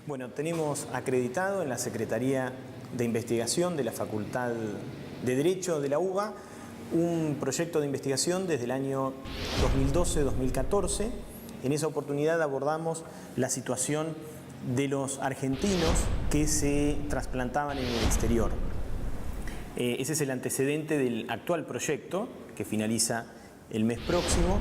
Bueno, tenemos acreditado en la Secretaría de Investigación de la Facultad de Derecho de la UBA un proyecto de investigación desde el año 2012-2014. En esa oportunidad abordamos la situación de los argentinos que se trasplantaban en el exterior. Ese es el antecedente del actual proyecto que finaliza el mes próximo.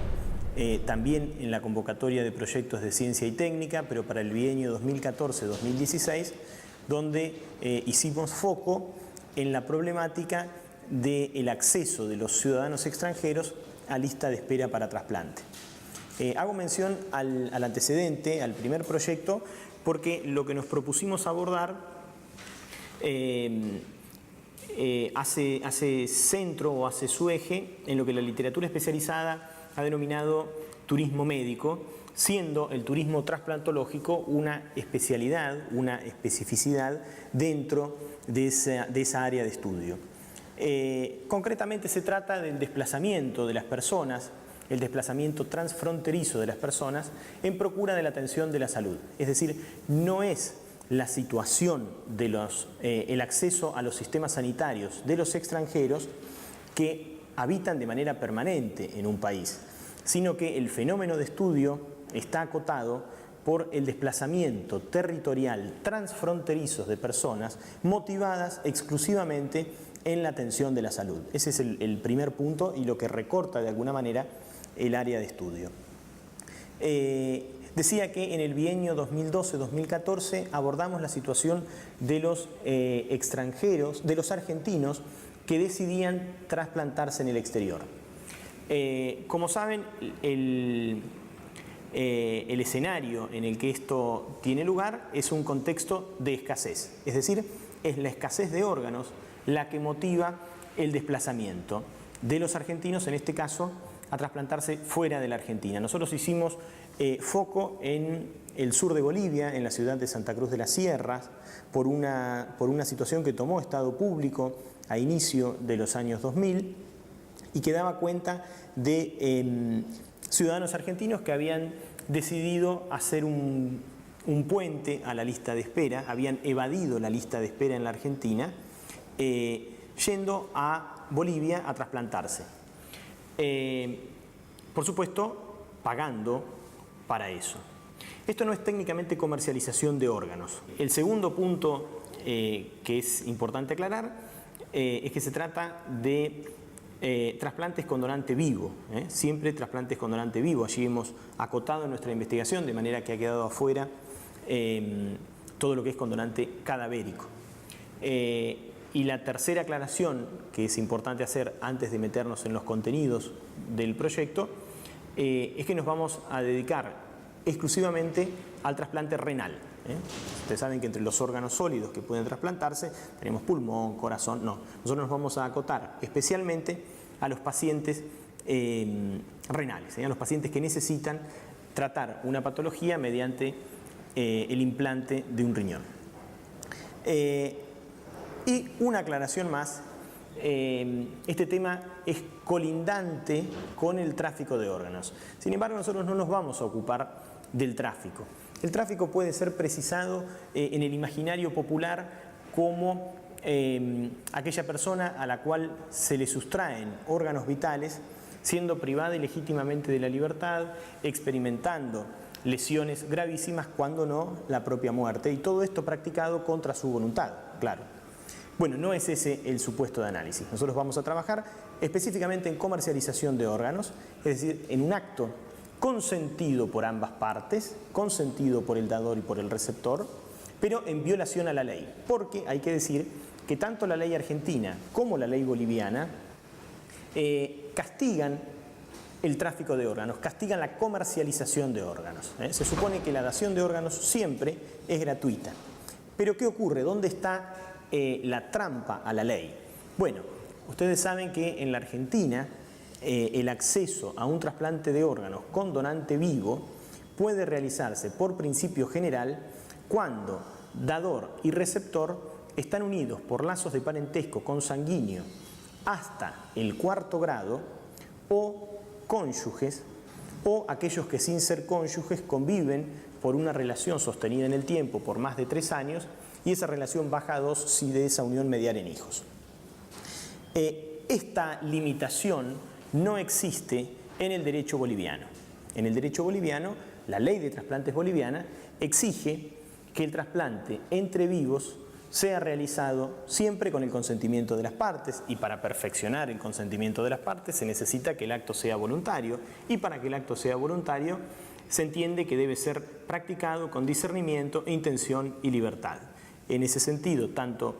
También en la convocatoria de proyectos de ciencia y técnica, pero para el bienio 2014-2016, donde hicimos foco en la problemática del acceso de los ciudadanos extranjeros a lista de espera para trasplante. Hago mención al antecedente, al primer proyecto, porque lo que nos propusimos abordar hace centro o hace su eje en lo que la literatura especializada ha denominado turismo médico, siendo el turismo trasplantológico una especialidad, una especificidad dentro de esa área de estudio. Concretamente se trata del desplazamiento de las personas, el desplazamiento transfronterizo de las personas en procura de la atención de la salud. Es decir, no es la situación de el acceso a los sistemas sanitarios de los extranjeros que habitan de manera permanente en un país, sino que el fenómeno de estudio está acotado por el desplazamiento territorial transfronterizo de personas motivadas exclusivamente en la atención de la salud. Ese es el primer punto y lo que recorta de alguna manera el área de estudio. Decía que en el bienio 2012-2014 abordamos la situación de los extranjeros, de los argentinos que decidían trasplantarse en el exterior. Como saben, el escenario en el que esto tiene lugar es un contexto de escasez, es decir, es la escasez de órganos la que motiva el desplazamiento de los argentinos, en este caso, a trasplantarse fuera de la Argentina. Nosotros hicimos foco en el sur de Bolivia, en la ciudad de Santa Cruz de las Sierras, por una situación que tomó Estado Público a inicio de los años 2000 y que daba cuenta de ciudadanos argentinos que habían decidido hacer un puente a la lista de espera, habían evadido la lista de espera en la Argentina, yendo a Bolivia a trasplantarse. Por supuesto, pagando para eso. Esto no es técnicamente comercialización de órganos. El segundo punto que es importante aclarar es que se trata de trasplantes con donante vivo, siempre trasplantes con donante vivo. Allí hemos acotado nuestra investigación de manera que ha quedado afuera todo lo que es con donante cadavérico. Y la tercera aclaración que es importante hacer antes de meternos en los contenidos del proyecto es que nos vamos a dedicar exclusivamente al trasplante renal. Ustedes saben que entre los órganos sólidos que pueden trasplantarse tenemos pulmón, corazón, no. Nosotros nos vamos a acotar especialmente a los pacientes renales, a los pacientes que necesitan tratar una patología mediante el implante de un riñón. Y una aclaración más, este tema es colindante con el tráfico de órganos. Sin embargo, nosotros no nos vamos a ocupar del tráfico. El tráfico puede ser precisado en el imaginario popular como aquella persona a la cual se le sustraen órganos vitales, siendo privada ilegítimamente de la libertad, experimentando lesiones gravísimas, cuando no la propia muerte, y todo esto practicado contra su voluntad, claro. Bueno, no es ese el supuesto de análisis. Nosotros vamos a trabajar específicamente en comercialización de órganos, es decir, en un acto consentido por ambas partes, consentido por el dador y por el receptor, pero en violación a la ley. Porque hay que decir que tanto la ley argentina como la ley boliviana castigan el tráfico de órganos, castigan la comercialización de órganos. Se supone que la dación de órganos siempre es gratuita. Pero ¿qué ocurre? ¿Dónde está la trampa a la ley? Bueno, ustedes saben que en la Argentina el acceso a un trasplante de órganos con donante vivo puede realizarse por principio general cuando dador y receptor están unidos por lazos de parentesco consanguíneo hasta el cuarto grado, o cónyuges, o aquellos que sin ser cónyuges conviven por una relación sostenida en el tiempo por más de 3 años y esa relación baja a 2 si de esa unión mediaren hijos. Esta limitación no existe en el derecho boliviano. En el derecho boliviano, la ley de trasplantes boliviana exige que el trasplante entre vivos sea realizado siempre con el consentimiento de las partes, y para perfeccionar el consentimiento de las partes se necesita que el acto sea voluntario, y para que el acto sea voluntario se entiende que debe ser practicado con discernimiento, intención y libertad. En ese sentido, tanto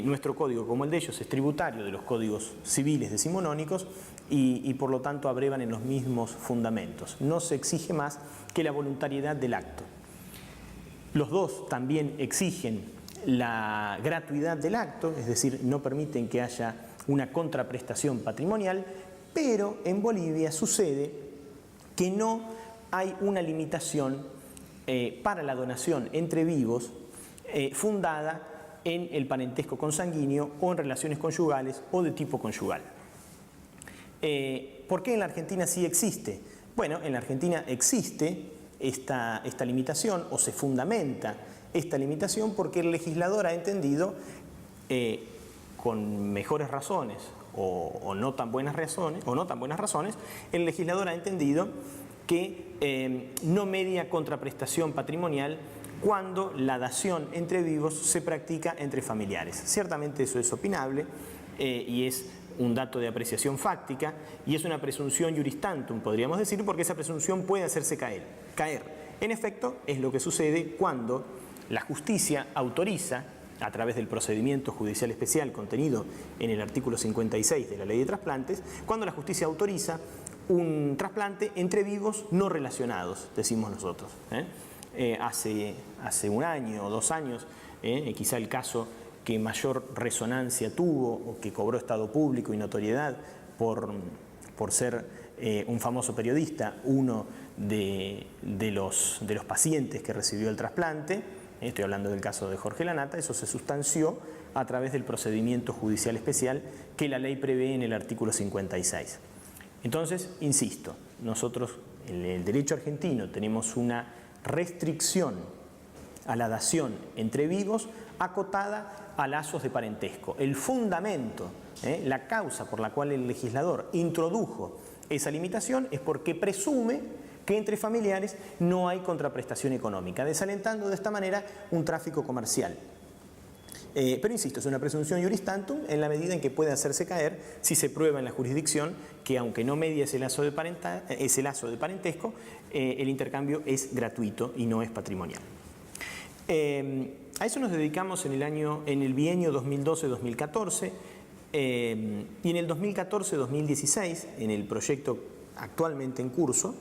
nuestro código como el de ellos es tributario de los códigos civiles decimonónicos y por lo tanto abrevan en los mismos fundamentos. No se exige más que la voluntariedad del acto. Los dos también exigen la gratuidad del acto, es decir, no permiten que haya una contraprestación patrimonial, pero en Bolivia sucede que no hay una limitación para la donación entre vivos fundada en el parentesco consanguíneo o en relaciones conyugales o de tipo conyugal. ¿Por qué en la Argentina sí existe? Bueno, en la Argentina existe esta limitación, o se fundamenta esta limitación porque el legislador ha entendido, con mejores razones o no tan buenas razones, el legislador ha entendido que no media contraprestación patrimonial cuando la dación entre vivos se practica entre familiares. Ciertamente eso es opinable y es un dato de apreciación fáctica y es una presunción juris tantum, podríamos decir, porque esa presunción puede hacerse caer. En efecto, es lo que sucede cuando la justicia autoriza, a través del procedimiento judicial especial contenido en el artículo 56 de la Ley de Trasplantes, cuando la justicia autoriza un trasplante entre vivos no relacionados, decimos nosotros. Hace 1 año o 2 años, quizá el caso que mayor resonancia tuvo o que cobró estado público y notoriedad por ser un famoso periodista, uno de los pacientes que recibió el trasplante, estoy hablando del caso de Jorge Lanata, eso se sustanció a través del procedimiento judicial especial que la ley prevé en el artículo 56. Entonces, insisto, nosotros en el derecho argentino tenemos una restricción a la dación entre vivos acotada a lazos de parentesco. El fundamento, la causa por la cual el legislador introdujo esa limitación es porque presume que entre familiares no hay contraprestación económica, desalentando de esta manera un tráfico comercial. Pero insisto, es una presunción juris tantum en la medida en que puede hacerse caer si se prueba en la jurisdicción que, aunque no media ese lazo de parentesco, el intercambio es gratuito y no es patrimonial. A eso nos dedicamos en el bienio 2012-2014 y en el 2014-2016, en el proyecto actualmente en curso,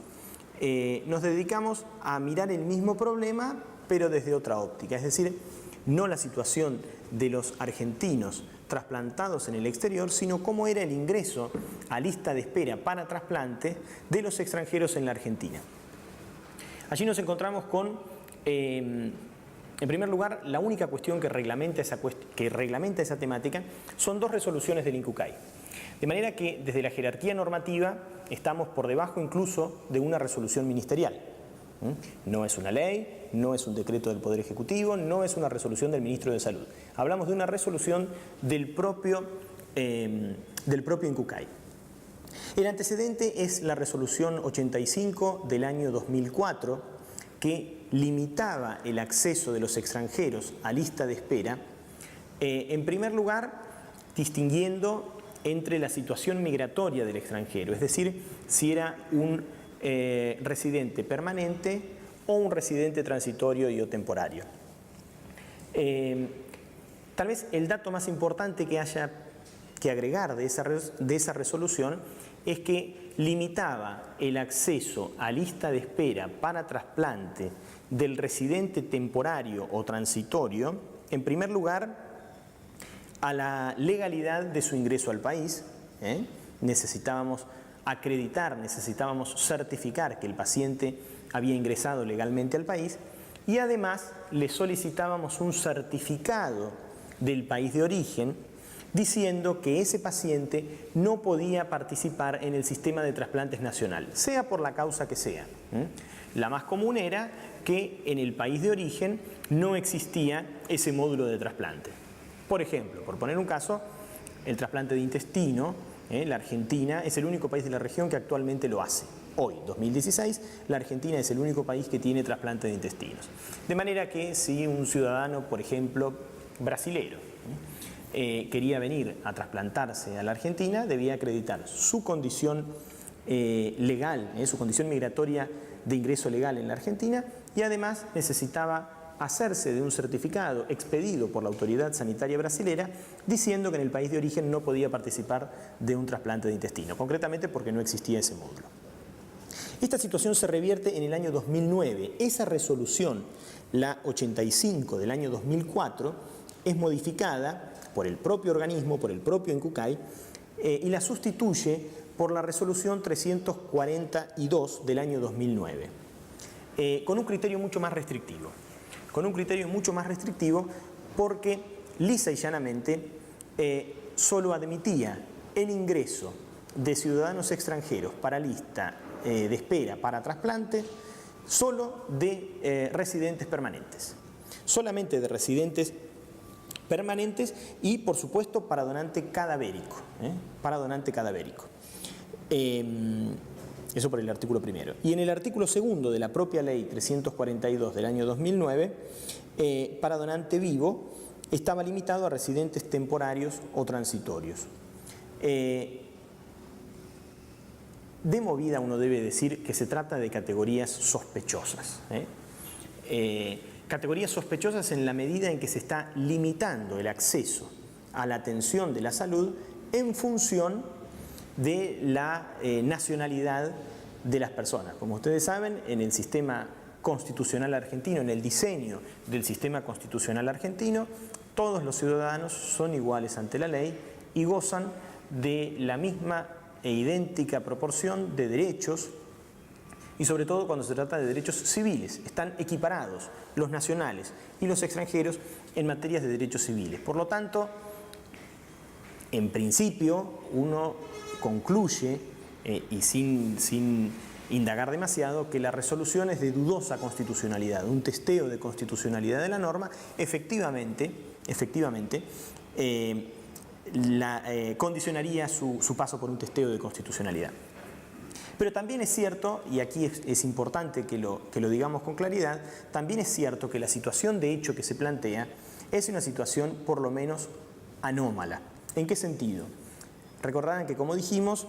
nos dedicamos a mirar el mismo problema pero desde otra óptica, es decir, no la situación de los argentinos trasplantados en el exterior, sino cómo era el ingreso a lista de espera para trasplante de los extranjeros en la Argentina. Allí nos encontramos con, en primer lugar, la única cuestión que reglamenta esa temática son 2 resoluciones del INCUCAI. De manera que desde la jerarquía normativa estamos por debajo incluso de una resolución ministerial. No es una ley, no es un decreto del Poder Ejecutivo, no es una resolución del Ministro de Salud. Hablamos de una resolución del propio INCUCAI. El antecedente es la resolución 85 del año 2004, que limitaba el acceso de los extranjeros a lista de espera, en primer lugar, distinguiendo entre la situación migratoria del extranjero, es decir, si era un residente permanente o un residente transitorio y o temporario. Tal vez el dato más importante que haya que agregar de esa resolución es que limitaba el acceso a lista de espera para trasplante del residente temporario o transitorio, en primer lugar, a la legalidad de su ingreso al país. Necesitábamos acreditar, necesitábamos certificar que el paciente había ingresado legalmente al país y además le solicitábamos un certificado del país de origen diciendo que ese paciente no podía participar en el sistema de trasplantes nacional, sea por la causa que sea. La más común era que en el país de origen no existía ese módulo de trasplante. Por ejemplo, por poner un caso, el trasplante de intestino, la Argentina es el único país de la región que actualmente lo hace. Hoy, 2016, la Argentina es el único país que tiene trasplante de intestinos. De manera que si un ciudadano, por ejemplo, brasilero, quería venir a trasplantarse a la Argentina, debía acreditar su condición legal, su condición migratoria de ingreso legal en la Argentina, y además necesitaba hacerse de un certificado expedido por la autoridad sanitaria brasilera diciendo que en el país de origen no podía participar de un trasplante de intestino, concretamente porque no existía ese módulo. Esta situación se revierte en el año 2009. Esa resolución, la 85 del año 2004, es modificada por el propio organismo, por el propio INCUCAI, y la sustituye por la resolución 342 del año 2009, con un criterio mucho más restrictivo. Porque lisa y llanamente solo admitía el ingreso de ciudadanos extranjeros para lista de espera para trasplante solo de residentes permanentes. Solamente de residentes permanentes y, por supuesto, para donante cadavérico. Eso por el artículo primero. Y en el artículo segundo de la propia ley 342 del año 2009, para donante vivo, estaba limitado a residentes temporarios o transitorios. De movida uno debe decir que se trata de categorías sospechosas. Categorías sospechosas en la medida en que se está limitando el acceso a la atención de la salud en función de la nacionalidad de las personas. Como ustedes saben, en el sistema constitucional argentino, en el diseño del sistema constitucional argentino, todos los ciudadanos son iguales ante la ley y gozan de la misma e idéntica proporción de derechos, y sobre todo cuando se trata de derechos civiles. Están equiparados los nacionales y los extranjeros en materias de derechos civiles. Por lo tanto, en principio, uno concluye, y sin indagar demasiado, que la resolución es de dudosa constitucionalidad, un testeo de constitucionalidad de la norma, efectivamente condicionaría su paso por un testeo de constitucionalidad. Pero también es cierto, y aquí es importante que lo digamos con claridad, también es cierto que la situación de hecho que se plantea es una situación por lo menos anómala. ¿En qué sentido? Recordarán que, como dijimos,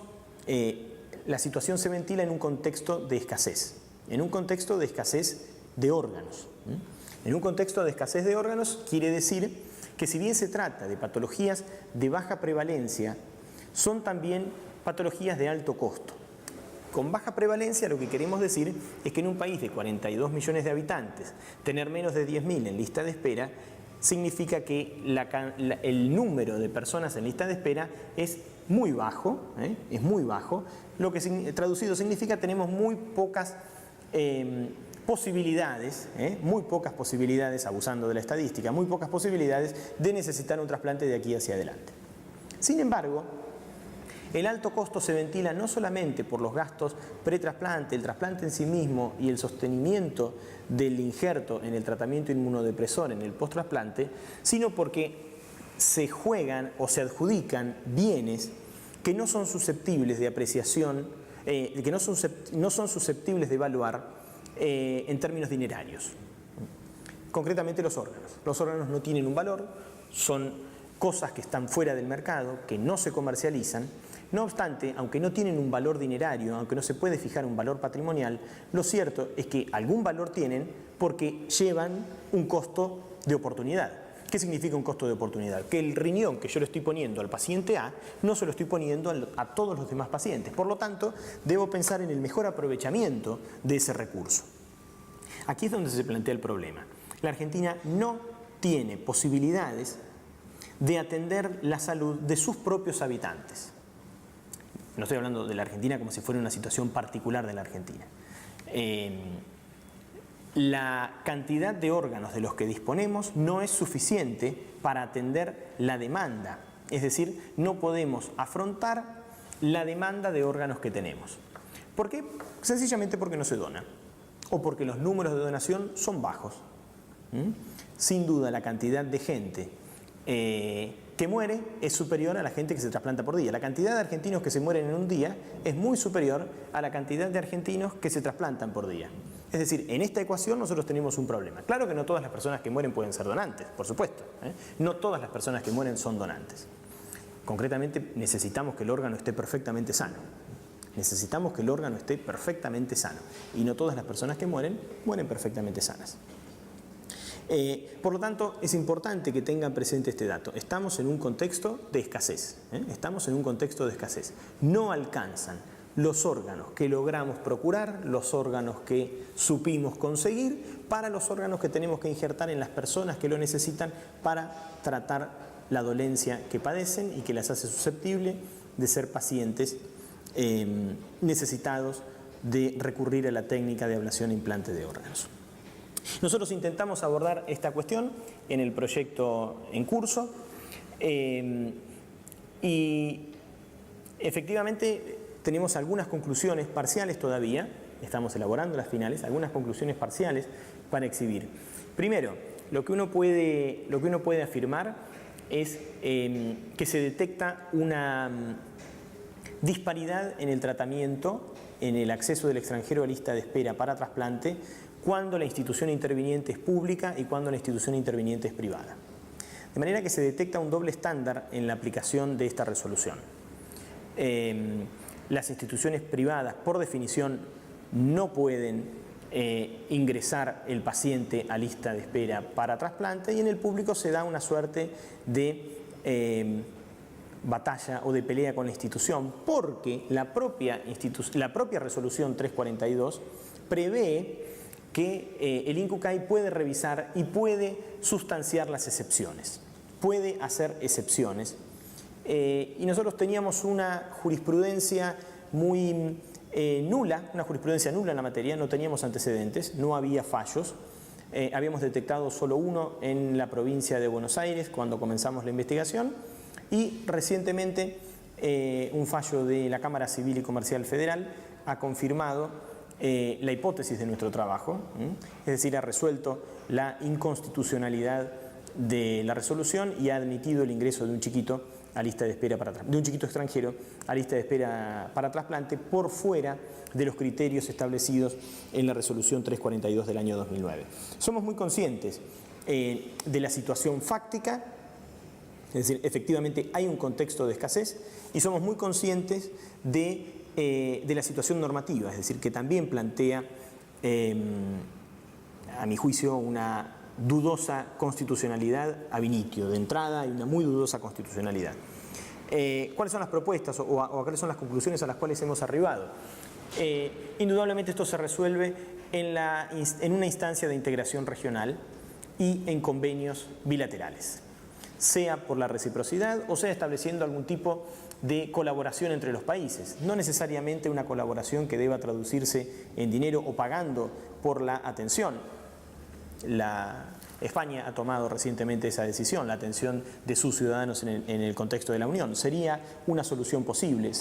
la situación se ventila en un contexto de escasez, de órganos. En un contexto de escasez de órganos quiere decir que, si bien se trata de patologías de baja prevalencia, son también patologías de alto costo. Con baja prevalencia lo que queremos decir es que en un país de 42 millones de habitantes, tener menos de 10.000 en lista de espera significa que el número de personas en lista de espera es muy bajo, lo que traducido significa tenemos muy pocas posibilidades, abusando de la estadística, muy pocas posibilidades de necesitar un trasplante de aquí hacia adelante. Sin embargo, el alto costo se ventila no solamente por los gastos pretrasplante, el trasplante en sí mismo y el sostenimiento del injerto en el tratamiento inmunodepresor en el posttrasplante, sino porque se juegan o se adjudican bienes que no son susceptibles de apreciación, que no son susceptibles de evaluar en términos dinerarios. Concretamente los órganos. Los órganos no tienen un valor, son cosas que están fuera del mercado, que no se comercializan. No obstante, aunque no tienen un valor dinerario, aunque no se puede fijar un valor patrimonial, lo cierto es que algún valor tienen porque llevan un costo de oportunidad. ¿Qué significa un costo de oportunidad? Que el riñón que yo le estoy poniendo al paciente A no se lo estoy poniendo a todos los demás pacientes. Por lo tanto, debo pensar en el mejor aprovechamiento de ese recurso. Aquí es donde se plantea el problema. La Argentina no tiene posibilidades de atender la salud de sus propios habitantes. No estoy hablando de la Argentina como si fuera una situación particular de la Argentina. La cantidad de órganos de los que disponemos no es suficiente para atender la demanda Es decir, no podemos afrontar la demanda de órganos que tenemos. ¿Por qué? Sencillamente porque no se dona o porque los números de donación son bajos. Sin duda la cantidad de gente que muere es superior a la gente que se trasplanta por día. La cantidad de argentinos que se mueren en un día es muy superior a la cantidad de argentinos que se trasplantan por día. Es decir, en esta ecuación nosotros tenemos un problema. Claro que no todas las personas que mueren pueden ser donantes, por supuesto. No todas las personas que mueren son donantes. Concretamente necesitamos que el órgano esté perfectamente sano. Necesitamos que el órgano esté perfectamente sano. Y no todas las personas que mueren perfectamente sanas. Por lo tanto, es importante que tengan presente este dato. Estamos en un contexto de escasez. Estamos en un contexto de escasez. No alcanzan los órganos que logramos procurar, los órganos que supimos conseguir, para los órganos que tenemos que injertar en las personas que lo necesitan para tratar la dolencia que padecen y que las hace susceptibles de ser pacientes necesitados de recurrir a la técnica de ablación e implante de órganos. Nosotros intentamos abordar esta cuestión en el proyecto en curso y efectivamente tenemos algunas conclusiones parciales todavía, estamos elaborando las finales, algunas conclusiones parciales para exhibir. Primero, lo que uno puede afirmar es que se detecta una disparidad en el tratamiento, en el acceso del extranjero a lista de espera para trasplante, cuando la institución interviniente es pública y cuando la institución interviniente es privada. De manera que se detecta un doble estándar en la aplicación de esta resolución. Las instituciones privadas, por definición, no pueden ingresar el paciente a lista de espera para trasplante, y en el público se da una suerte de batalla o de pelea con la institución, porque la propia resolución 342 prevé que el INCUCAI puede revisar y puede sustanciar las excepciones, puede hacer excepciones. Y nosotros teníamos una jurisprudencia muy nula, una jurisprudencia nula en la materia, no teníamos antecedentes, no había fallos. Habíamos detectado solo uno en la provincia de Buenos Aires cuando comenzamos la investigación, y recientemente un fallo de la Cámara Civil y Comercial Federal ha confirmado la hipótesis de nuestro trabajo, es decir, ha resuelto la inconstitucionalidad de la resolución y ha admitido el ingreso de un chiquito a lista de espera de un chiquito extranjero a lista de espera para trasplante por fuera de los criterios establecidos en la resolución 342 del año 2009. Somos muy conscientes de la situación fáctica, es decir, efectivamente hay un contexto de escasez, y somos muy conscientes de la situación normativa, es decir, que también plantea, a mi juicio, una dudosa constitucionalidad ab initio. De entrada hay una muy dudosa constitucionalidad. ¿Cuáles son las propuestas o cuáles son las conclusiones a las cuales hemos arribado? Indudablemente esto se resuelve en una instancia de integración regional y en convenios bilaterales, sea por la reciprocidad o sea estableciendo algún tipo de colaboración entre los países. No necesariamente una colaboración que deba traducirse en dinero o pagando por la atención. España ha tomado recientemente esa decisión, la atención de sus ciudadanos en el contexto de la Unión. Sería una solución posible,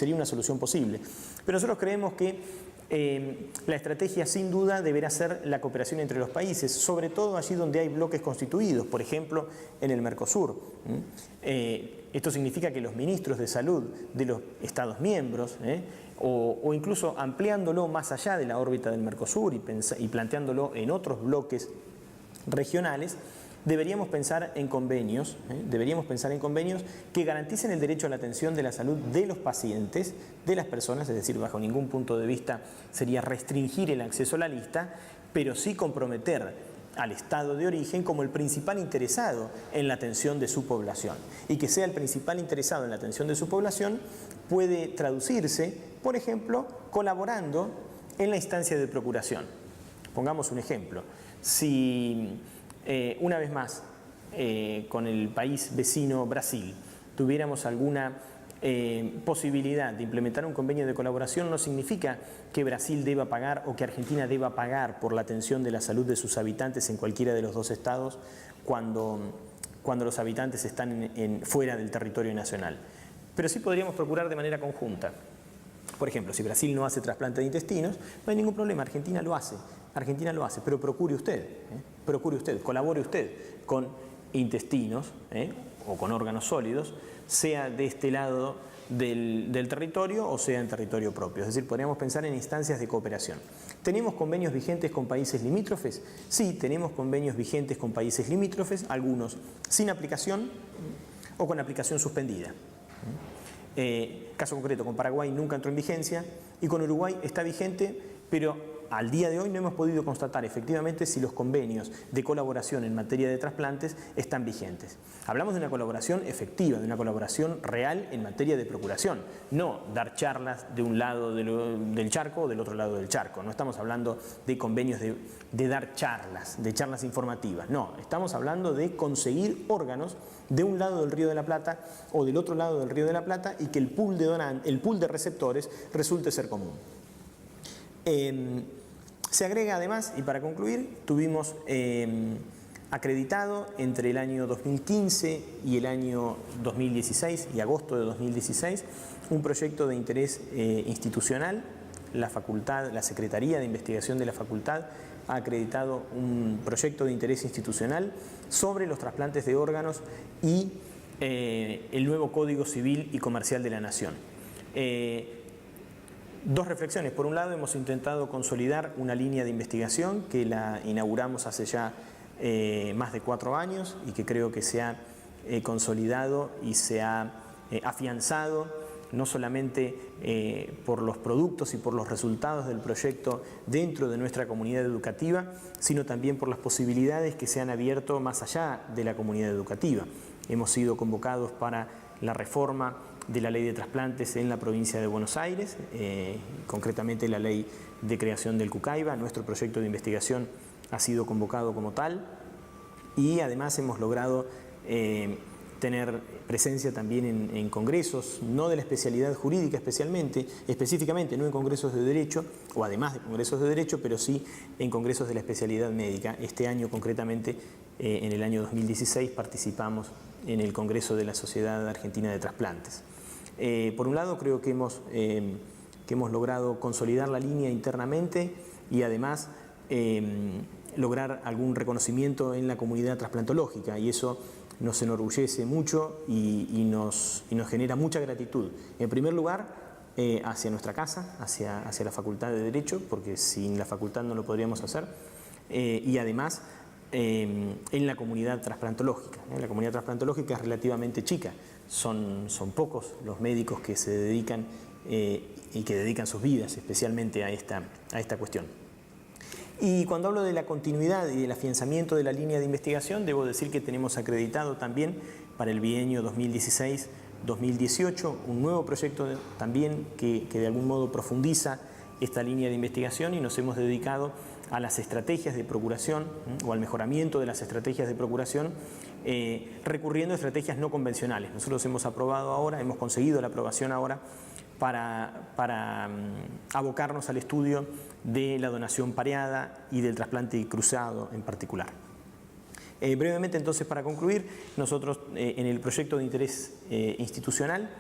Pero nosotros creemos que la estrategia sin duda deberá ser la cooperación entre los países, sobre todo allí donde hay bloques constituidos, por ejemplo en el Mercosur. Esto significa que los ministros de salud de los Estados miembros, o incluso ampliándolo más allá de la órbita del Mercosur y planteándolo en otros bloques regionales, deberíamos pensar en convenios que garanticen el derecho a la atención de la salud de los pacientes, de las personas, es decir, bajo ningún punto de vista sería restringir el acceso a la lista, pero sí comprometer al Estado de origen como el principal interesado en la atención de su población. Y que sea el principal interesado en la atención de su población puede traducirse, por ejemplo, colaborando en la instancia de procuración. Pongamos un ejemplo. Si una vez más con el país vecino Brasil tuviéramos alguna posibilidad de implementar un convenio de colaboración, no significa que Brasil deba pagar o que Argentina deba pagar por la atención de la salud de sus habitantes en cualquiera de los dos estados cuando cuando los habitantes están fuera del territorio nacional. Pero sí podríamos procurar de manera conjunta. Por ejemplo, si Brasil no hace trasplante de intestinos, no hay ningún problema, Argentina lo hace, pero procure usted, colabore usted con intestinos o con órganos sólidos, sea de este lado del territorio o sea en territorio propio. Es decir, podríamos pensar en instancias de cooperación. ¿Tenemos convenios vigentes con países limítrofes? Sí, tenemos convenios vigentes con países limítrofes, algunos sin aplicación o con aplicación suspendida. Caso concreto, con Paraguay nunca entró en vigencia y con Uruguay está vigente, pero al día de hoy no hemos podido constatar efectivamente si los convenios de colaboración en materia de trasplantes están vigentes. Hablamos de una colaboración efectiva, de una colaboración real en materia de procuración, no dar charlas de un lado del charco o del otro lado del charco. No estamos hablando de convenios de dar charlas, de charlas informativas. No, estamos hablando de conseguir órganos de un lado del Río de la Plata o del otro lado del Río de la Plata y que el pool de receptores resulte ser común. Se agrega además, y para concluir, tuvimos acreditado entre el año 2015 y el año 2016 y agosto de 2016 un proyecto de interés institucional. La Secretaría de Investigación de la Facultad ha acreditado un proyecto de interés institucional sobre los trasplantes de órganos y el nuevo Código Civil y Comercial de la Nación. Dos reflexiones. Por un lado, hemos intentado consolidar una línea de investigación que la inauguramos hace ya más de 4 años y que creo que se ha consolidado y se ha afianzado no solamente por los productos y por los resultados del proyecto dentro de nuestra comunidad educativa, sino también por las posibilidades que se han abierto más allá de la comunidad educativa. Hemos sido convocados para la reforma de la ley de trasplantes en la provincia de Buenos Aires, concretamente la ley de creación del CUCAIBA. Nuestro proyecto de investigación ha sido convocado como tal y además hemos logrado tener presencia también en congresos, no de la especialidad jurídica específicamente, no en congresos de derecho, o además de congresos de derecho, pero sí en congresos de la especialidad médica. Este año concretamente, en el año 2016, participamos en el Congreso de la Sociedad Argentina de Trasplantes. Por un lado, creo que hemos logrado consolidar la línea internamente y además lograr algún reconocimiento en la comunidad trasplantológica, y eso nos enorgullece mucho y nos genera mucha gratitud. En primer lugar, hacia nuestra casa, hacia la Facultad de Derecho, porque sin la facultad no lo podríamos hacer, y además en la comunidad trasplantológica. La comunidad trasplantológica es relativamente chica, son pocos los médicos que se dedican y que dedican sus vidas especialmente a esta cuestión. Y cuando hablo de la continuidad y del afianzamiento de la línea de investigación, debo decir que tenemos acreditado también para el bienio 2016-2018 un nuevo proyecto también que de algún modo profundiza esta línea de investigación, y nos hemos dedicado a las estrategias de procuración o al mejoramiento de las estrategias de procuración recurriendo a estrategias no convencionales. Nosotros hemos conseguido la aprobación ahora para abocarnos al estudio de la donación pareada y del trasplante cruzado en particular. Brevemente, entonces, para concluir, nosotros en el proyecto de interés institucional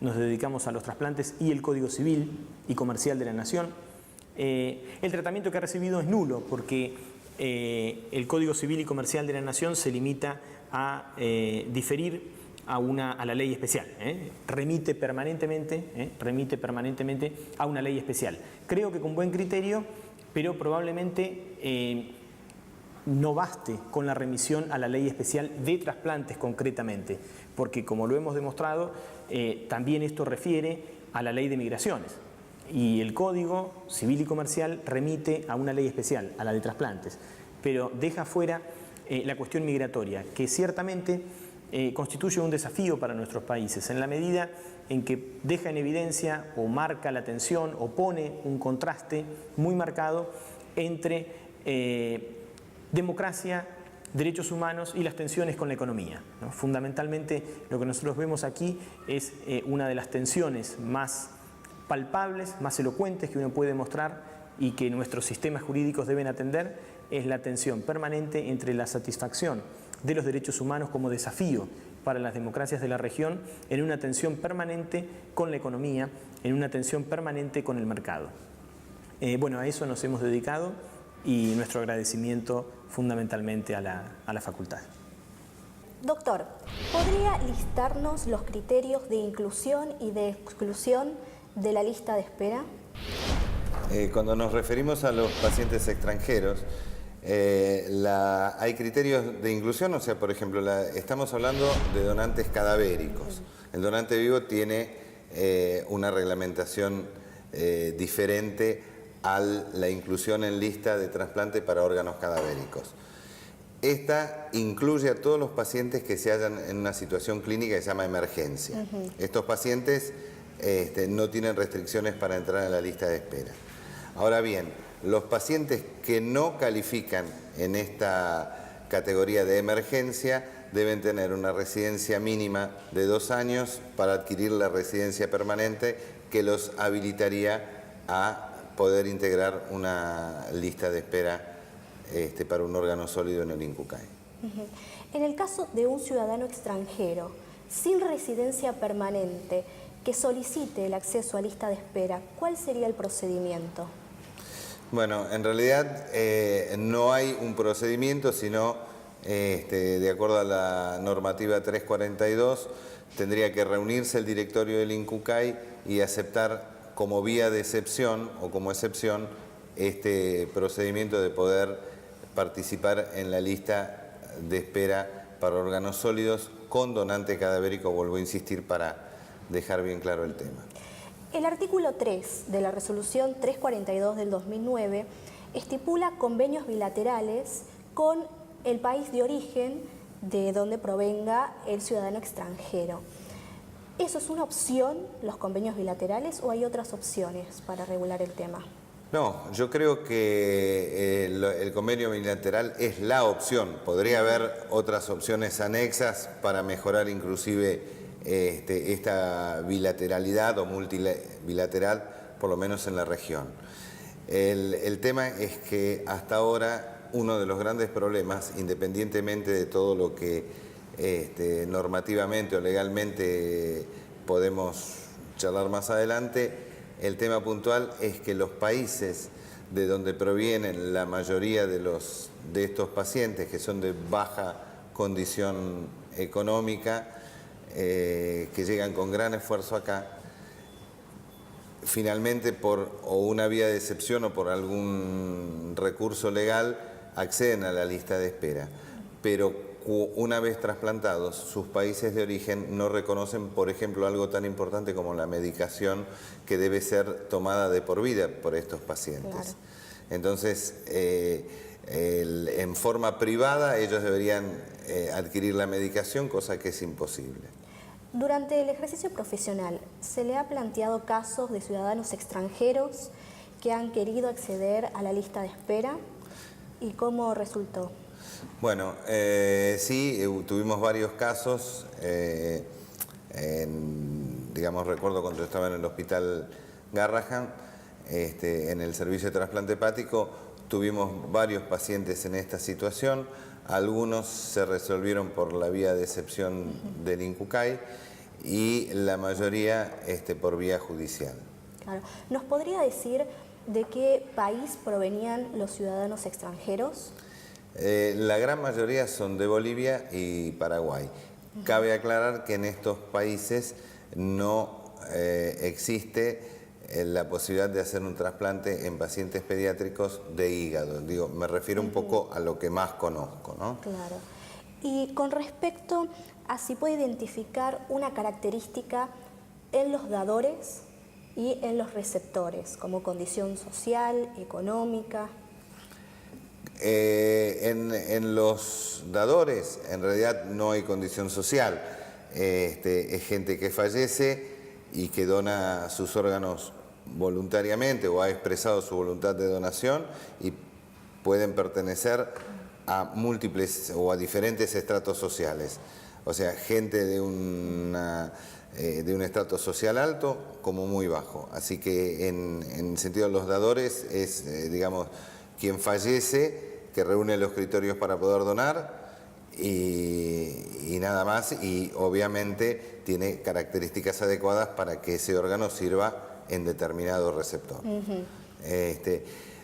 nos dedicamos a los trasplantes y el Código Civil y Comercial de la Nación. El tratamiento que ha recibido es nulo porque el Código Civil y Comercial de la Nación se limita a diferir a la ley especial, remite permanentemente a una ley especial. Creo que con buen criterio, pero probablemente no baste con la remisión a la ley especial de trasplantes concretamente, porque como lo hemos demostrado, también esto refiere a la ley de migraciones. Y el Código Civil y Comercial remite a una ley especial, a la de trasplantes, pero deja fuera la cuestión migratoria, que ciertamente constituye un desafío para nuestros países, en la medida en que deja en evidencia o marca la tensión o pone un contraste muy marcado entre democracia, derechos humanos y las tensiones con la economía, ¿no? Fundamentalmente lo que nosotros vemos aquí es una de las tensiones más palpables, más elocuentes que uno puede mostrar y que nuestros sistemas jurídicos deben atender, es la tensión permanente entre la satisfacción de los derechos humanos como desafío para las democracias de la región, en una tensión permanente con la economía, en una tensión permanente con el mercado. Bueno, a eso nos hemos dedicado y nuestro agradecimiento fundamentalmente a la facultad. Doctor, ¿podría listarnos los criterios de inclusión y de exclusión de la lista de espera? Cuando nos referimos a los pacientes extranjeros, hay criterios de inclusión, o sea, por ejemplo, estamos hablando de donantes cadavéricos. El donante vivo tiene una reglamentación diferente a la inclusión en lista de trasplante para órganos cadavéricos. Esta incluye a todos los pacientes que se hallan en una situación clínica que se llama emergencia. Estos pacientes no tienen restricciones para entrar en la lista de espera. Ahora bien, los pacientes que no califican en esta categoría de emergencia deben tener una residencia mínima de 2 años para adquirir la residencia permanente que los habilitaría a poder integrar una lista de espera para un órgano sólido en el INCUCAI. En el caso de un ciudadano extranjero sin residencia permanente que solicite el acceso a lista de espera, ¿cuál sería el procedimiento? Bueno, en realidad no hay un procedimiento, sino de acuerdo a la normativa 342, tendría que reunirse el directorio del INCUCAI y aceptar como vía de excepción o como excepción este procedimiento de poder participar en la lista de espera para órganos sólidos con donante cadavérico, vuelvo a insistir para dejar bien claro el tema. El artículo 3 de la resolución 342 del 2009 estipula convenios bilaterales con el país de origen de donde provenga el ciudadano extranjero. ¿Eso es una opción, los convenios bilaterales, o hay otras opciones para regular el tema? No, yo creo que el convenio bilateral es la opción. Podría haber otras opciones anexas para mejorar inclusive esta bilateralidad o multilateral, por lo menos en la región. El tema es que hasta ahora uno de los grandes problemas, independientemente de todo lo que normativamente o legalmente podemos charlar más adelante, el tema puntual es que los países de donde provienen la mayoría de estos pacientes, que son de baja condición económica, que llegan con gran esfuerzo acá, finalmente por o una vía de excepción o por algún recurso legal acceden a la lista de espera. Pero una vez trasplantados, sus países de origen no reconocen, por ejemplo, algo tan importante como la medicación que debe ser tomada de por vida por estos pacientes. Claro. Entonces, en forma privada ellos deberían adquirir la medicación, cosa que es imposible. Durante el ejercicio profesional, ¿se le ha planteado casos de ciudadanos extranjeros que han querido acceder a la lista de espera? ¿Y cómo resultó? Bueno, sí, tuvimos varios casos. Digamos, recuerdo cuando yo estaba en el hospital Garrahan, en el servicio de trasplante hepático, tuvimos varios pacientes en esta situación. Algunos se resolvieron por la vía de excepción del INCUCAI y la mayoría por vía judicial. Claro. ¿Nos podría decir de qué país provenían los ciudadanos extranjeros? La gran mayoría son de Bolivia y Paraguay. Cabe aclarar que en estos países no existe la posibilidad de hacer un trasplante en pacientes pediátricos de hígado. Digo, me refiero un poco a lo que más conozco, ¿no? Claro. Y con respecto a si puede identificar una característica en los dadores y en los receptores, como condición social, económica. En los dadores, en realidad no hay condición social. Es gente que fallece y que dona sus órganos voluntariamente o ha expresado su voluntad de donación y pueden pertenecer a múltiples o a diferentes estratos sociales. O sea, gente de un estrato social alto como muy bajo. Así que en sentido de los dadores es, digamos, quien fallece, que reúne los criterios para poder donar y nada más, y obviamente tiene características adecuadas para que ese órgano sirva en determinado receptor.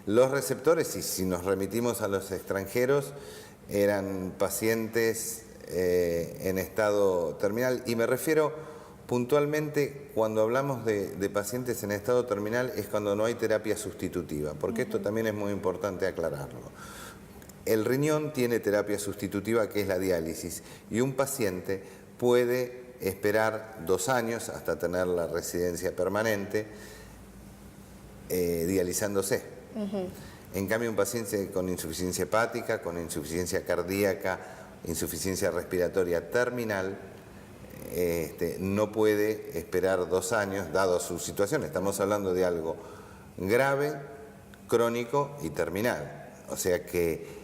Los receptores, y si nos remitimos a los extranjeros, eran pacientes en estado terminal, y me refiero puntualmente, cuando hablamos de pacientes en estado terminal, es cuando no hay terapia sustitutiva, porque esto también es muy importante aclararlo. El riñón tiene terapia sustitutiva, que es la diálisis, y un paciente puede esperar 2 años hasta tener la residencia permanente dializándose. En cambio, un paciente con insuficiencia hepática, con insuficiencia cardíaca, insuficiencia respiratoria terminal, no puede esperar 2 años, dado su situación. Estamos hablando de algo grave, crónico y terminal. O sea que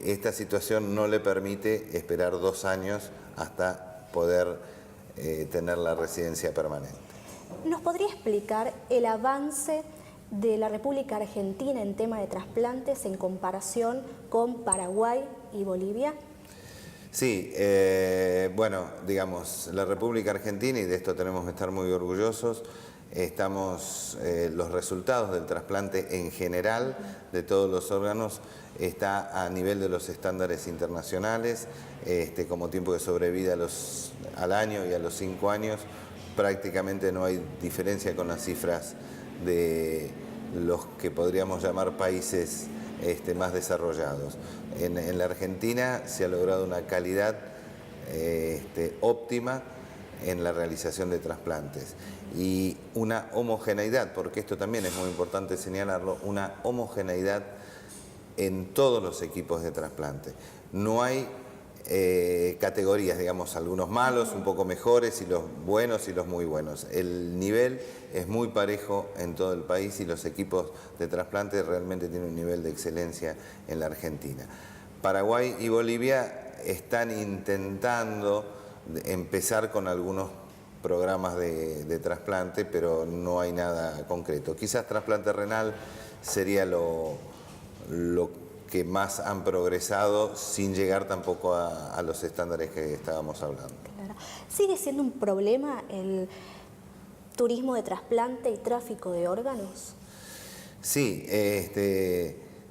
esta situación no le permite esperar 2 años hasta poder tener la residencia permanente. ¿Nos podría explicar el avance de la República Argentina en tema de trasplantes en comparación con Paraguay y Bolivia? Sí, bueno, digamos, la República Argentina, y de esto tenemos que estar muy orgullosos, los resultados del trasplante en general de todos los órganos está a nivel de los estándares internacionales, como tiempo de sobrevida al año y a los 5 años, prácticamente no hay diferencia con las cifras de los que podríamos llamar países más desarrollados. En la Argentina se ha logrado una calidad óptima en la realización de trasplantes y una homogeneidad, porque esto también es muy importante señalarlo, una homogeneidad en todos los equipos de trasplante. No hay categorías, digamos, algunos malos, un poco mejores, y los buenos y los muy buenos. El nivel es muy parejo en todo el país y los equipos de trasplante realmente tienen un nivel de excelencia en la Argentina. Paraguay y Bolivia están intentando empezar con algunos programas de trasplante, pero no hay nada concreto. Quizás trasplante renal sería lo que más han progresado, sin llegar tampoco a los estándares que estábamos hablando. Claro. ¿Sigue siendo un problema el turismo de trasplante y tráfico de órganos? Sí,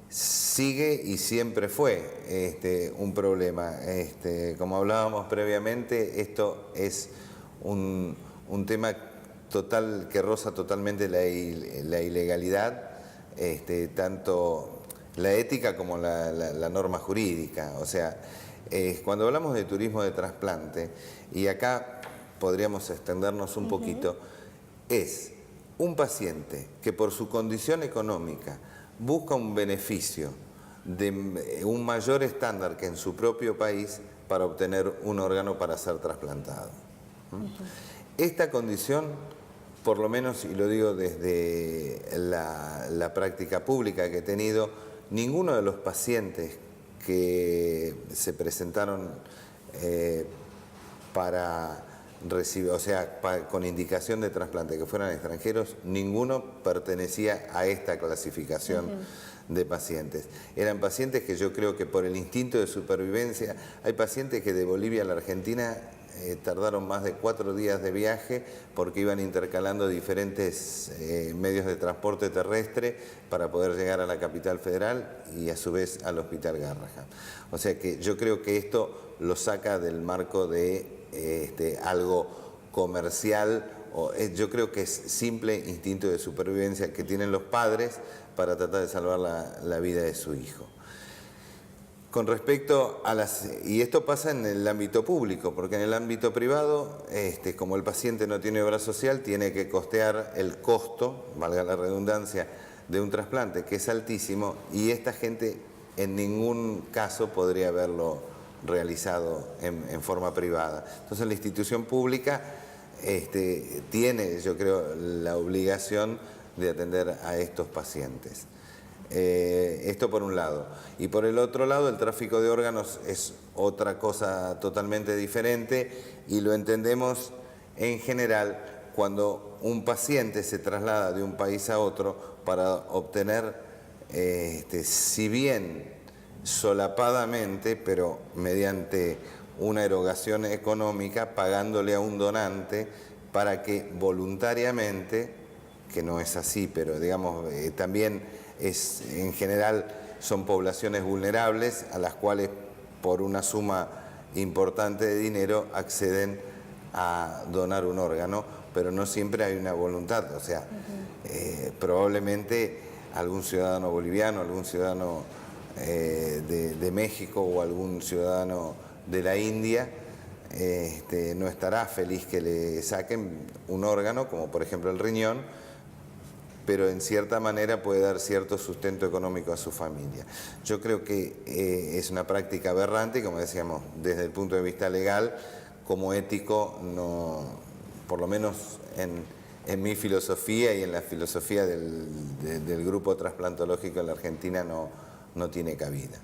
sigue y siempre fue un problema. Como hablábamos previamente, esto es un tema total que roza totalmente la ilegalidad, tanto la ética como la norma jurídica. O sea, cuando hablamos de turismo de trasplante, y acá podríamos extendernos un poquito, es un paciente que por su condición económica busca un beneficio de un mayor estándar que en su propio país para obtener un órgano para ser trasplantado. Esta condición, por lo menos, y lo digo desde la práctica pública que he tenido, ninguno de los pacientes que se presentaron para recibir, o sea, con indicación de trasplante, que fueran extranjeros, ninguno pertenecía a esta clasificación de pacientes. Eran pacientes que yo creo que por el instinto de supervivencia, hay pacientes que de Bolivia a la Argentina tardaron más de 4 días de viaje porque iban intercalando diferentes medios de transporte terrestre para poder llegar a la capital federal y a su vez al Hospital Garrahan. O sea que yo creo que esto lo saca del marco de algo comercial, yo creo que es simple instinto de supervivencia que tienen los padres para tratar de salvar la vida de su hijo. Con respecto a y esto pasa en el ámbito público, porque en el ámbito privado, como el paciente no tiene obra social, tiene que costear el costo, valga la redundancia, de un trasplante, que es altísimo, y esta gente en ningún caso podría haberlo realizado en forma privada. Entonces la institución pública tiene, yo creo, la obligación de atender a estos pacientes. Esto por un lado. Y por el otro lado, el tráfico de órganos es otra cosa totalmente diferente y lo entendemos en general cuando un paciente se traslada de un país a otro para obtener, si bien solapadamente, pero mediante una erogación económica, pagándole a un donante para que voluntariamente, que no es así, pero digamos, también es, en general son poblaciones vulnerables a las cuales por una suma importante de dinero acceden a donar un órgano, pero no siempre hay una voluntad. O sea, probablemente algún ciudadano boliviano, algún ciudadano de México o algún ciudadano de la India no estará feliz que le saquen un órgano, como por ejemplo el riñón, pero en cierta manera puede dar cierto sustento económico a su familia. Yo creo que es una práctica aberrante y, como decíamos, desde el punto de vista legal, como ético, no, por lo menos en mi filosofía y en la filosofía del grupo trasplantológico en la Argentina no tiene cabida.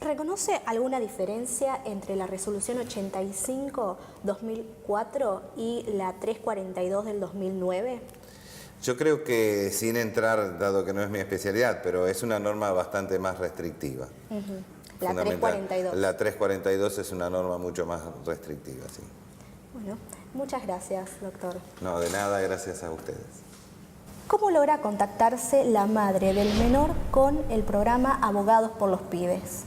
¿Reconoce alguna diferencia entre la resolución 85/2004 y la 342 del 2009? Yo creo que, sin entrar, dado que no es mi especialidad, pero es una norma bastante más restrictiva. La 342. La 342 es una norma mucho más restrictiva, sí. Bueno, muchas gracias, doctor. No, de nada, gracias a ustedes. ¿Cómo logra contactarse la madre del menor con el programa Abogados por los Pibes?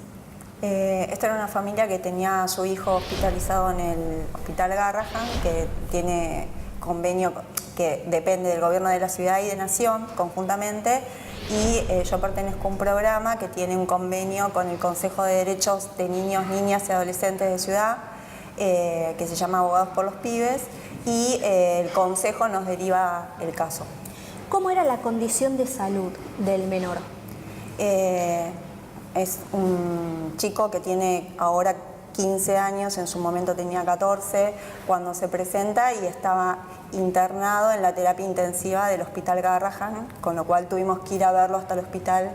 Esta era una familia que tenía a su hijo hospitalizado en el Hospital Garrahan, que tiene convenio que depende del gobierno de la ciudad y de Nación conjuntamente, y yo pertenezco a un programa que tiene un convenio con el Consejo de Derechos de Niños, Niñas y Adolescentes de Ciudad, que se llama Abogados por los Pibes, y el Consejo nos deriva el caso. ¿Cómo era la condición de salud del menor? Es un chico que tiene ahora 15 años, en su momento tenía 14 cuando se presenta, y estaba internado en la terapia intensiva del Hospital Garrahan, con lo cual tuvimos que ir a verlo hasta el hospital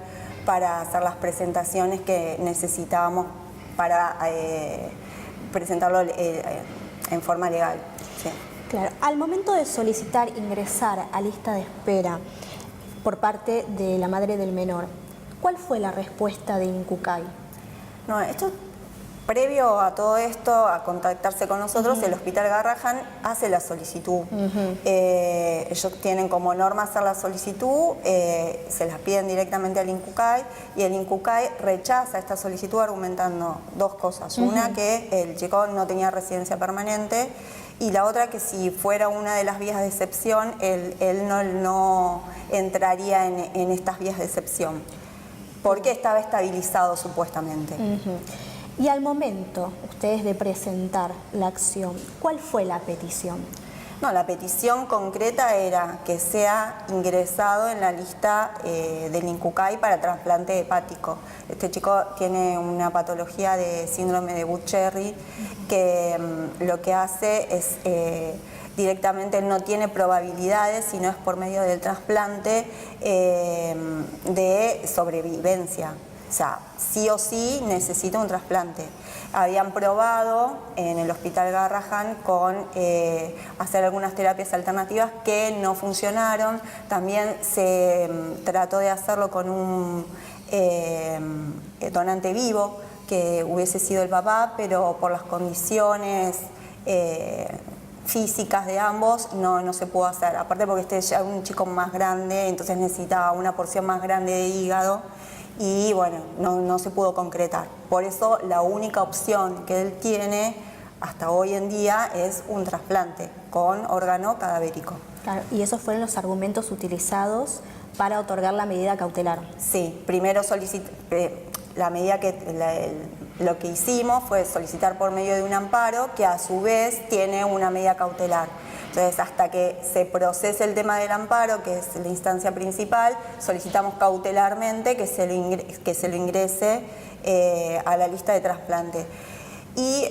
para hacer las presentaciones que necesitábamos para presentarlo en forma legal. Sí. Claro, al momento de solicitar ingresar a lista de espera por parte de la madre del menor, ¿cuál fue la respuesta de INCUCAI? No, esto, previo a todo esto, a contactarse con nosotros, el Hospital Garrahan hace la solicitud. Ellos tienen como norma hacer la solicitud, se las piden directamente al INCUCAI, y el INCUCAI rechaza esta solicitud argumentando dos cosas. Una, que el chico no tenía residencia permanente, y la otra, que si fuera una de las vías de excepción, él no entraría en estas vías de excepción, porque estaba estabilizado supuestamente. Y al momento, ustedes de presentar la acción, ¿cuál fue la petición? No, la petición concreta era que sea ingresado en la lista del INCUCAI para trasplante hepático. Este chico tiene una patología de síndrome de Budd-Chiari, que lo que hace es directamente no tiene probabilidades, sino es por medio del trasplante de sobrevivencia. O sea, sí o sí necesita un trasplante. Habían probado en el Hospital Garrahan con hacer algunas terapias alternativas que no funcionaron. También se trató de hacerlo con un donante vivo, que hubiese sido el papá, pero por las condiciones físicas de ambos no se pudo hacer. Aparte porque este es ya un chico más grande, entonces necesitaba una porción más grande de hígado, y bueno, no se pudo concretar. Por eso la única opción que él tiene hasta hoy en día es un trasplante con órgano cadavérico. Claro, y esos fueron los argumentos utilizados para otorgar la medida cautelar. Sí, primero la medida lo que hicimos fue solicitar por medio de un amparo, que a su vez tiene una medida cautelar. Entonces, hasta que se procese el tema del amparo, que es la instancia principal, solicitamos cautelarmente que se lo ingrese a la lista de trasplante. Y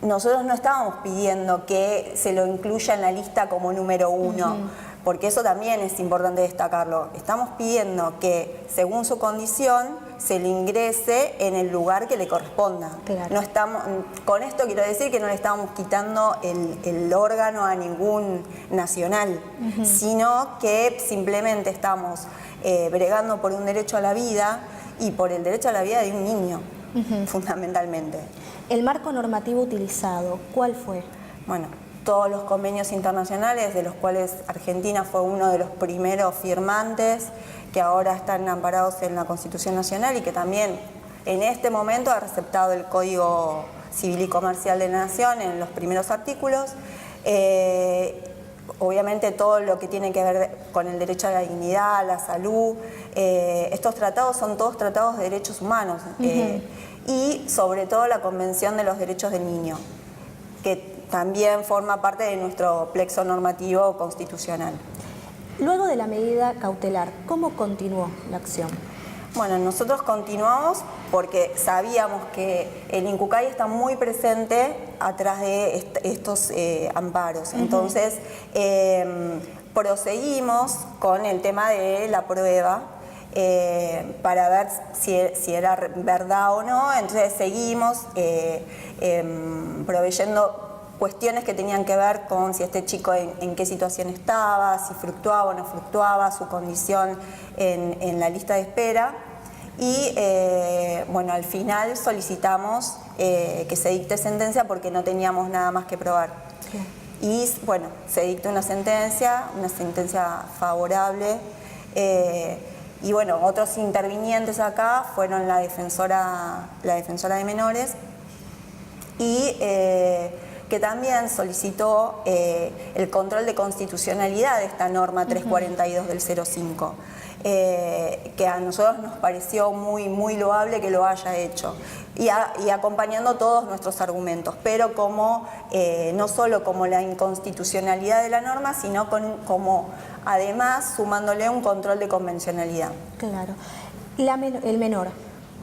nosotros no estábamos pidiendo que se lo incluya en la lista como número 1, porque eso también es importante destacarlo. Estamos pidiendo que, según su condición, se le ingrese en el lugar que le corresponda. Claro. No estamos, con esto quiero decir que no le estamos quitando el órgano a ningún nacional, sino que simplemente estamos bregando por un derecho a la vida, y por el derecho a la vida de un niño, fundamentalmente. ¿El marco normativo utilizado, cuál fue? Bueno, todos los convenios internacionales, de los cuales Argentina fue uno de los primeros firmantes, que ahora están amparados en la Constitución Nacional y que también en este momento ha aceptado el Código Civil y Comercial de la Nación en los primeros artículos. Obviamente todo lo que tiene que ver con el derecho a la dignidad, a la salud, estos tratados son todos tratados de derechos humanos y sobre todo la Convención de los Derechos del Niño, que también forma parte de nuestro plexo normativo constitucional. Luego de la medida cautelar, ¿cómo continuó la acción? Bueno, nosotros continuamos porque sabíamos que el INCUCAI está muy presente atrás de estos amparos. Entonces, proseguimos con el tema de la prueba para ver si era verdad o no. Entonces, seguimos proveyendo cuestiones que tenían que ver con si este chico en qué situación estaba, si fluctuaba o no fluctuaba, su condición en la lista de espera. Y bueno, al final solicitamos que se dicte sentencia porque no teníamos nada más que probar. Y bueno, se dictó una sentencia favorable. Y bueno, otros intervinientes acá fueron la defensora de menores y que también solicitó el control de constitucionalidad de esta norma 342 del 05, que a nosotros nos pareció muy loable que lo haya hecho, y acompañando todos nuestros argumentos, pero como no solo como la inconstitucionalidad de la norma, sino como además sumándole un control de convencionalidad. Claro. ¿El menor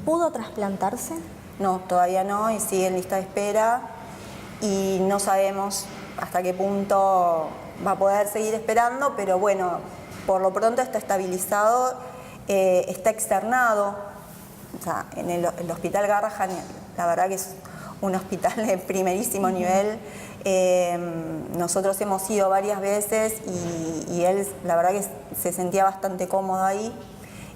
pudo trasplantarse? No, todavía no, y sigue en lista de espera. Y no sabemos hasta qué punto va a poder seguir esperando, pero bueno, por lo pronto está estabilizado, está externado, o sea, en el Hospital Garrahan, la verdad que es un hospital de primerísimo nivel. Nosotros hemos ido varias veces y él, la verdad que se sentía bastante cómodo ahí.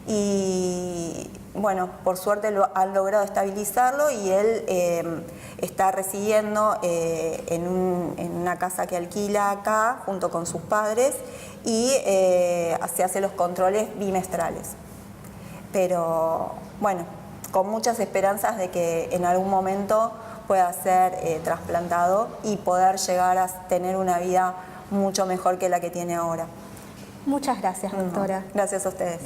Y bueno, por suerte han logrado estabilizarlo y él está residiendo en una casa que alquila acá junto con sus padres y se hace los controles bimestrales. Pero bueno, con muchas esperanzas de que en algún momento pueda ser trasplantado y poder llegar a tener una vida mucho mejor que la que tiene ahora. Muchas gracias, doctora. Gracias a ustedes.